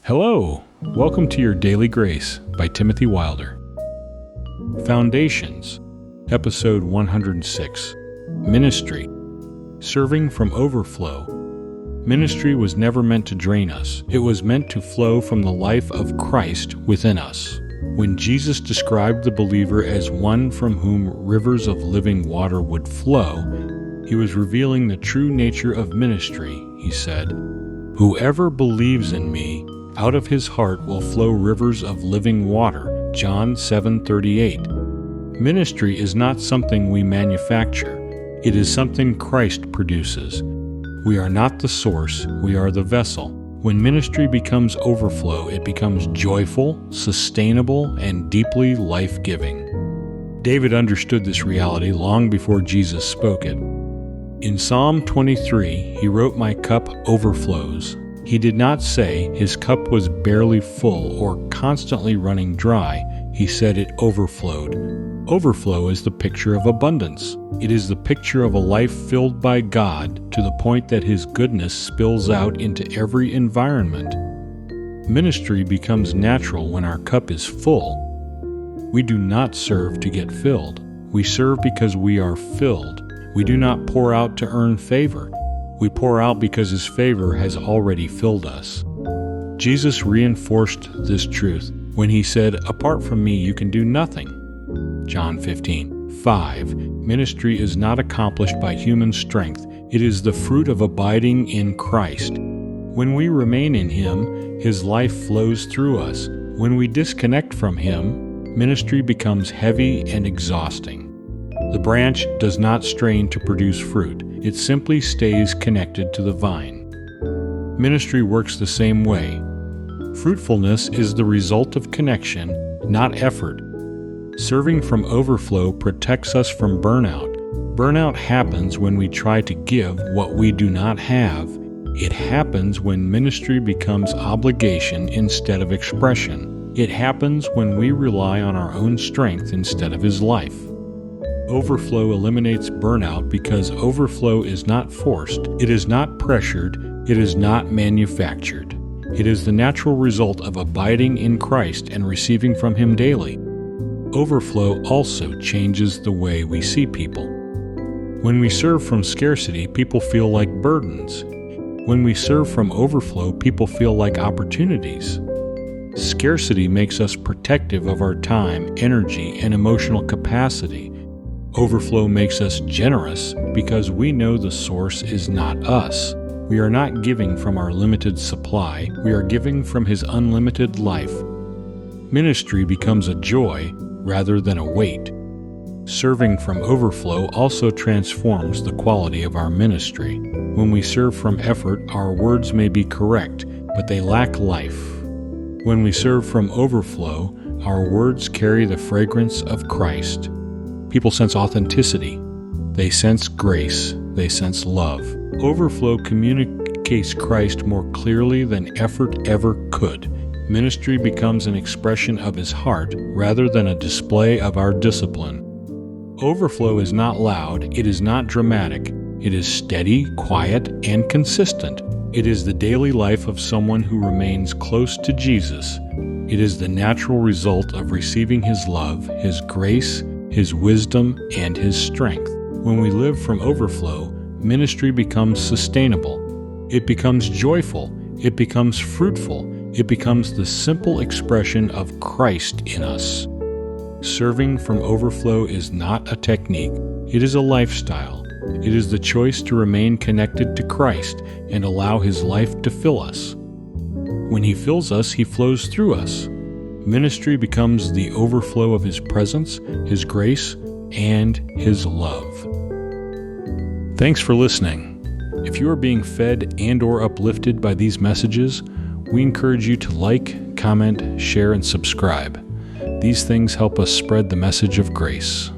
Hello, welcome to Your Daily Grace by Timothy Wilder. Foundations, Episode 106, Ministry, Serving from Overflow. Ministry was never meant to drain us. It was meant to flow from the life of Christ within us. When Jesus described the believer as one from whom rivers of living water would flow, he was revealing the true nature of ministry. He said, "Whoever believes in me, out of his heart will flow rivers of living water." John 7:38. Ministry is not something we manufacture. It is something Christ produces. We are not the source, we are the vessel. When ministry becomes overflow, it becomes joyful, sustainable, and deeply life-giving. David understood this reality long before Jesus spoke it. In Psalm 23, he wrote, "My cup overflows." He did not say his cup was barely full or constantly running dry. He said it overflowed. Overflow is the picture of abundance. It is the picture of a life filled by God to the point that His goodness spills out into every environment. Ministry becomes natural when our cup is full. We do not serve to get filled. We serve because we are filled. We do not pour out to earn favor. We pour out because His favor has already filled us. Jesus reinforced this truth when He said, "Apart from me, you can do nothing." John 15:5. Ministry is not accomplished by human strength. It is the fruit of abiding in Christ. When we remain in Him, His life flows through us. When we disconnect from Him, ministry becomes heavy and exhausting. The branch does not strain to produce fruit. It simply stays connected to the vine. Ministry works the same way. Fruitfulness is the result of connection, not effort. Serving from overflow protects us from burnout. Burnout happens when we try to give what we do not have. It happens when ministry becomes obligation instead of expression. It happens when we rely on our own strength instead of His life. Overflow eliminates burnout because overflow is not forced, it is not pressured, it is not manufactured. It is the natural result of abiding in Christ and receiving from Him daily. Overflow also changes the way we see people. When we serve from scarcity, people feel like burdens. When we serve from overflow, people feel like opportunities. Scarcity makes us protective of our time, energy, and emotional capacity. Overflow makes us generous because we know the source is not us. We are not giving from our limited supply, we are giving from His unlimited life. Ministry becomes a joy rather than a weight. Serving from overflow also transforms the quality of our ministry. When we serve from effort, our words may be correct, but they lack life. When we serve from overflow, our words carry the fragrance of Christ. People sense authenticity. They sense grace. They sense love. Overflow communicates Christ more clearly than effort ever could. Ministry becomes an expression of His heart rather than a display of our discipline. Overflow is not loud. It is not dramatic. It is steady, quiet, and consistent. It is the daily life of someone who remains close to Jesus. It is the natural result of receiving His love, His grace, His wisdom, and His strength. When we live from overflow, ministry becomes sustainable. It becomes joyful. It becomes fruitful. It becomes the simple expression of Christ in us. Serving from overflow is not a technique. It is a lifestyle. It is the choice to remain connected to Christ and allow His life to fill us. When He fills us, He flows through us. Ministry becomes the overflow of His presence, His grace, and His love. Thanks for listening. If you are being fed and/or uplifted by these messages, we encourage you to like, comment, share, and subscribe. These things help us spread the message of grace.